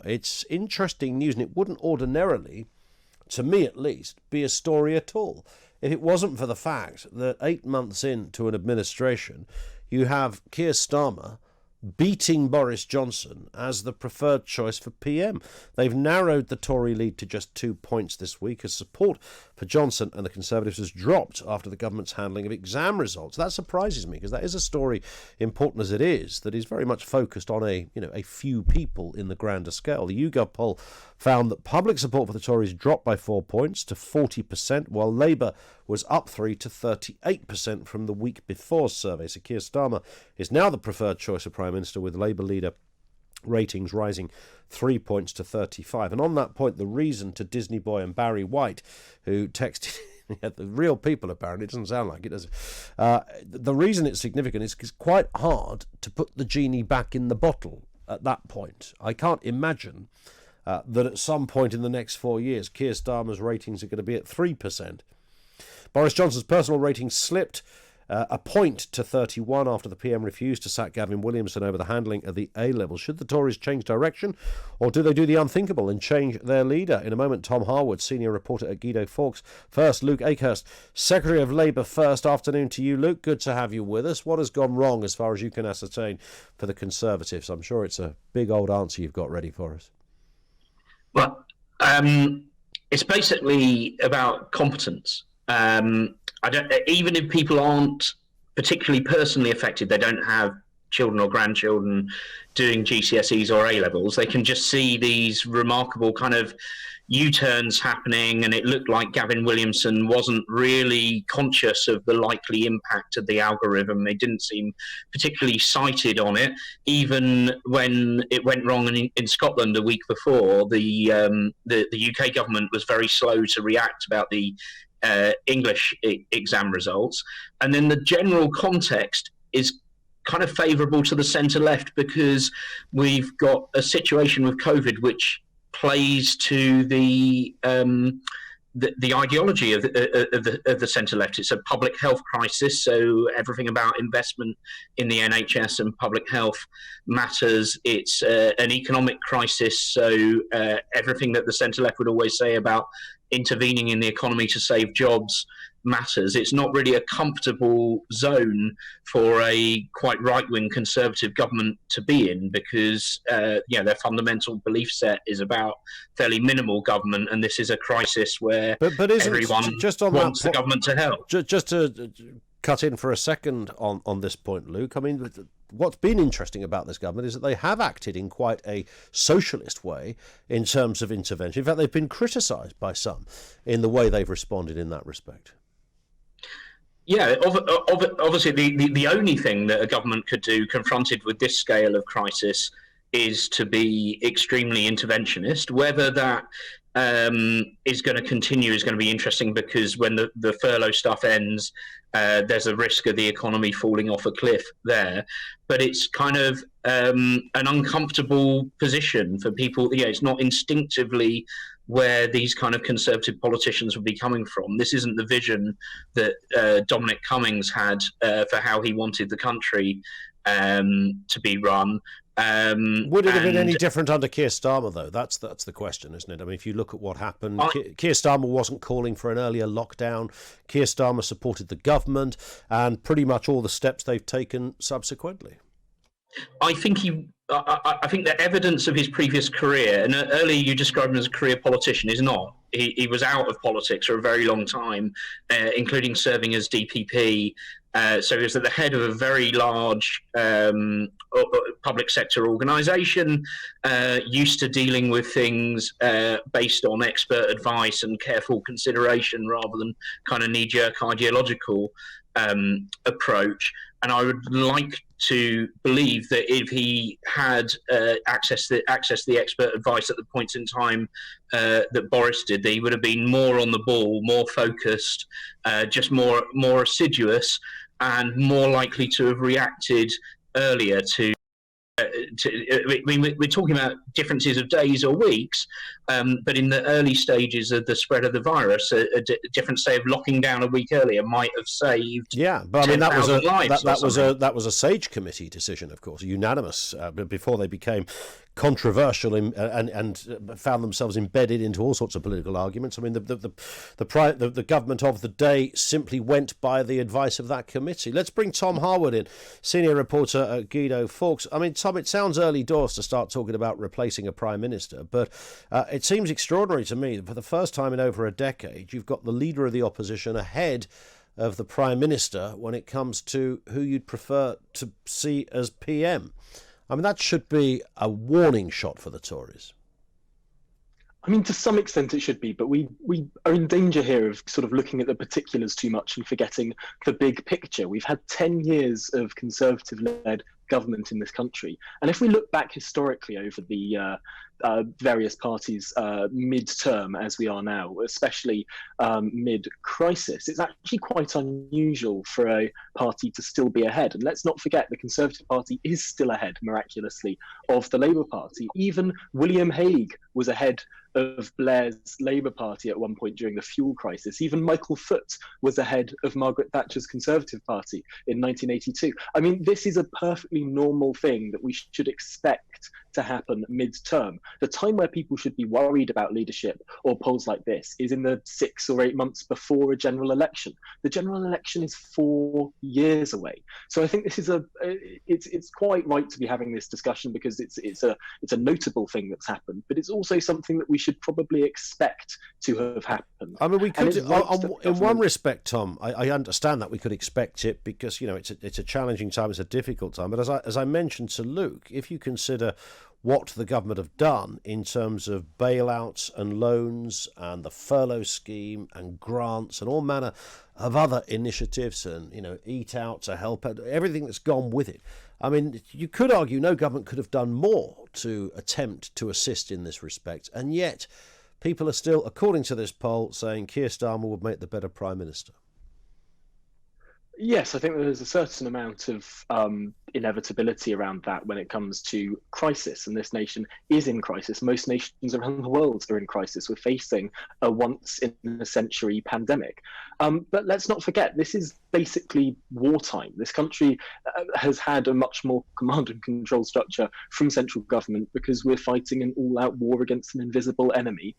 It's interesting news, and it wouldn't ordinarily, to me at least, be a story at all if it wasn't for the fact that 8 months into an administration, you have Keir Starmer beating Boris Johnson as the preferred choice for PM. They've narrowed the Tory lead to just 2 points this week as support for Johnson and the Conservatives has dropped after the government's handling of exam results. That surprises me because that is a story, important as it is, that is very much focused on a few people in the grander scale. The YouGov poll found that public support for the Tories dropped by 4 points to 40%, while Labour was up 3 to 38% from the week before survey. So Keir Starmer is now the preferred choice of Prime Minister, with Labour leader ratings rising 3 points to 35. And on that point, the reason to Disney boy and Barry White, who texted the real people apparently, it doesn't sound like it, does it? The reason it's significant is it's quite hard to put the genie back in the bottle at that point. I can't imagine that at some point in the next 4 years, Keir Starmer's ratings are going to be at 3%. Boris Johnson's personal rating slipped a point to 31 after the PM refused to sack Gavin Williamson over the handling of the A-levels. Should the Tories change direction, or do they do the unthinkable and change their leader? In a moment, Tom Harwood, senior reporter at Guido Fawkes. First, Luke Akehurst, Secretary of Labour. First, afternoon to you, Luke. Good to have you with us. What has gone wrong as far as you can ascertain for the Conservatives? I'm sure it's a big old answer you've got ready for us. Well, it's basically about competence. Even if people aren't particularly personally affected, they don't have children or grandchildren doing GCSEs or A-levels, they can just see these remarkable kind of U-turns happening, and it looked like Gavin Williamson wasn't really conscious of the likely impact of the algorithm. They didn't seem particularly cited on it, even when it went wrong in Scotland a week before. The UK government was very slow to react about the English exam results, and then the general context is kind of favourable to the centre-left because we've got a situation with COVID which plays to the ideology of the centre-left. It's a public health crisis, so everything about investment in the NHS and public health matters. It's an economic crisis, so everything that the centre-left would always say about intervening in the economy to save jobs matters. It's not really a comfortable zone for a quite right-wing Conservative government to be in because their fundamental belief set is about fairly minimal government, and this is a crisis where everyone just on wants the government to help. Just to cut in for a second on this point, Luke, I mean, what's been interesting about this government is that they have acted in quite a socialist way in terms of intervention. In fact, they've been criticised by some in the way they've responded in that respect. Yeah, obviously the only thing that a government could do confronted with this scale of crisis is to be extremely interventionist. Whether that is going to continue is going to be interesting because when the furlough stuff ends, there's a risk of the economy falling off a cliff there. But it's kind of an uncomfortable position for people. It's not instinctively where these kind of Conservative politicians would be coming from. This isn't the vision that Dominic Cummings had for how he wanted the country to be run. Would it have been any different under Keir Starmer, though? That's the question, isn't it? I mean, if you look at what happened, Keir Starmer wasn't calling for an earlier lockdown. Keir Starmer supported the government and pretty much all the steps they've taken subsequently. I think the evidence of his previous career, and earlier you described him as a career politician, is not. He was out of politics for a very long time, including serving as DPP. So he was at the head of a very large public sector organisation, used to dealing with things based on expert advice and careful consideration rather than kind of knee-jerk ideological approach. And I would like to believe that if he had access to the expert advice at the point in time that Boris did, that he would have been more on the ball, more focused, just more assiduous, and more likely to have reacted earlier to. We're talking about differences of days or weeks, but in the early stages of the spread of the virus, a difference, say, of locking down a week earlier might have saved. Yeah, but I mean that was a Sage Committee decision, of course, unanimous before they became controversial and found themselves embedded into all sorts of political arguments. I mean, the government of the day simply went by the advice of that committee. Let's bring Tom Harwood in, senior reporter at Guido Fawkes. I mean, Tom, it sounds early doors to start talking about replacing a prime minister, but it seems extraordinary to me that for the first time in over a decade, you've got the leader of the opposition ahead of the prime minister when it comes to who you'd prefer to see as PM. I mean, that should be a warning shot for the Tories. I mean, to some extent it should be, but we are in danger here of sort of looking at the particulars too much and forgetting the big picture. We've had 10 years of Conservative-led government in this country. And if we look back historically over the various parties mid-term as we are now, especially mid-crisis, it's actually quite unusual for a party to still be ahead. And let's not forget, the Conservative Party is still ahead, miraculously, of the Labour Party. Even William Hague was ahead of Blair's Labour Party at one point during the fuel crisis. Even Michael Foot was ahead of Margaret Thatcher's Conservative Party in 1982. I mean, this is a perfectly normal thing that we should expect to happen mid-term. The time where people should be worried about leadership or polls like this is in the 6 or 8 months before a general election. The general election is 4 years away. So I think this is it's quite right to be having this discussion because it's a notable thing that's happened, but it's also something that we should probably expect to have happened. I mean, we could, in one respect, Tom, I understand that we could expect it because, you know, it's a challenging time, it's a difficult time. But as I mentioned to Luke, if you consider what the government have done in terms of bailouts and loans and the furlough scheme and grants and all manner of other initiatives and, you know, eat out to help out, everything that's gone with it. I mean, you could argue no government could have done more to attempt to assist in this respect. And yet people are still, according to this poll, saying Keir Starmer would make the better prime minister. Yes, I think there's a certain amount of inevitability around that when it comes to crisis, and this nation is in crisis. Most nations around the world are in crisis. We're facing a once-in-a-century pandemic. But let's not forget, this is basically wartime. This country has had a much more command and control structure from central government because we're fighting an all-out war against an invisible enemy,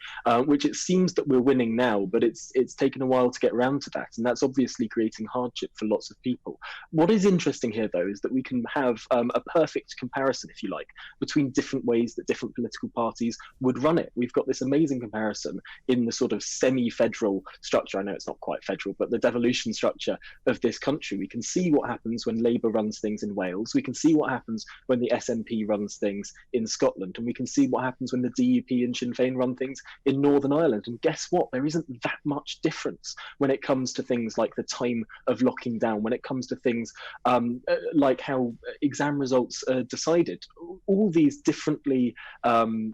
which it seems that we're winning now, but it's taken a while to get around to that, and that's obviously creating hardship for lots of people. What is interesting here, though, is that we can have a perfect comparison, if you like, between different ways that different political parties would run it. We've got this amazing comparison in the sort of semi-federal structure. I know it's not quite federal, but the devolution structure of this country. We can see what happens when Labour runs things in Wales. We can see what happens when the SNP runs things in Scotland. And we can see what happens when the DUP and Sinn Féin run things in Northern Ireland. And guess what? There isn't that much difference when it comes to things like the time of locking down, when it comes to things like how exam results are decided. All these differently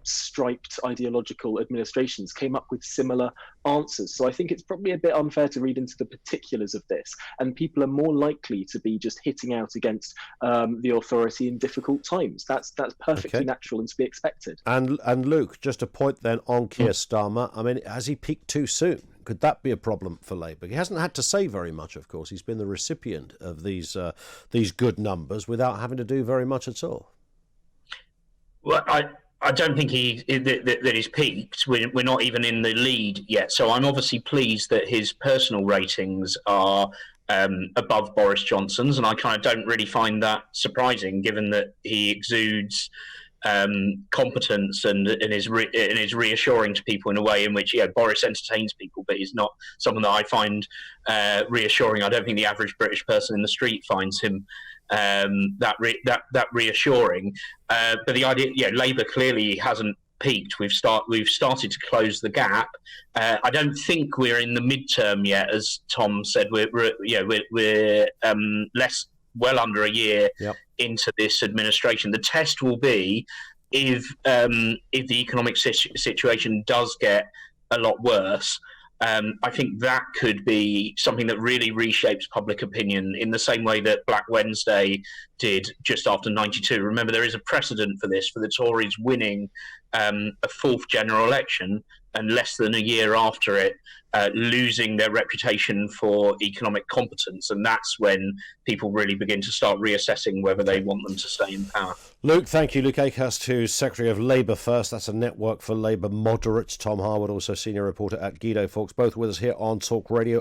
striped ideological administrations came up with similar answers. So I think it's probably a bit unfair to read into the particulars of this, and people are more likely to be just hitting out against the authority in difficult times. That's perfectly natural and to be expected. And Luke, just a point then on Keir Starmer. I mean, has he peaked too soon? Could that be a problem for Labour? He hasn't had to say very much, of course. He's been the recipient of these good numbers without having to do very much at all. Well, I don't think that he's peaked. We're not even in the lead yet. So I'm obviously pleased that his personal ratings are above Boris Johnson's, and I kind of don't really find that surprising, given that he exudes competence and is reassuring to people in a way in which, Boris entertains people, but he's not someone that I find reassuring. I don't think the average British person in the street finds him that reassuring. But the idea, Labour clearly hasn't peaked. We've started to close the gap. I don't think we're in the midterm yet, as Tom said. We're well under a year into this administration. The test will be if the economic situation does get a lot worse. I think that could be something that really reshapes public opinion in the same way that Black Wednesday did just after 92. Remember, there is a precedent for this, for the Tories winning a fourth general election and less than a year after it, losing their reputation for economic competence. And that's when people really begin to start reassessing whether they want them to stay in power. Luke, thank you. Luke Akehurst, who's Secretary of Labour First. That's a network for Labour moderates. Tom Harwood, also senior reporter at Guido Fawkes, both with us here on Talk Radio.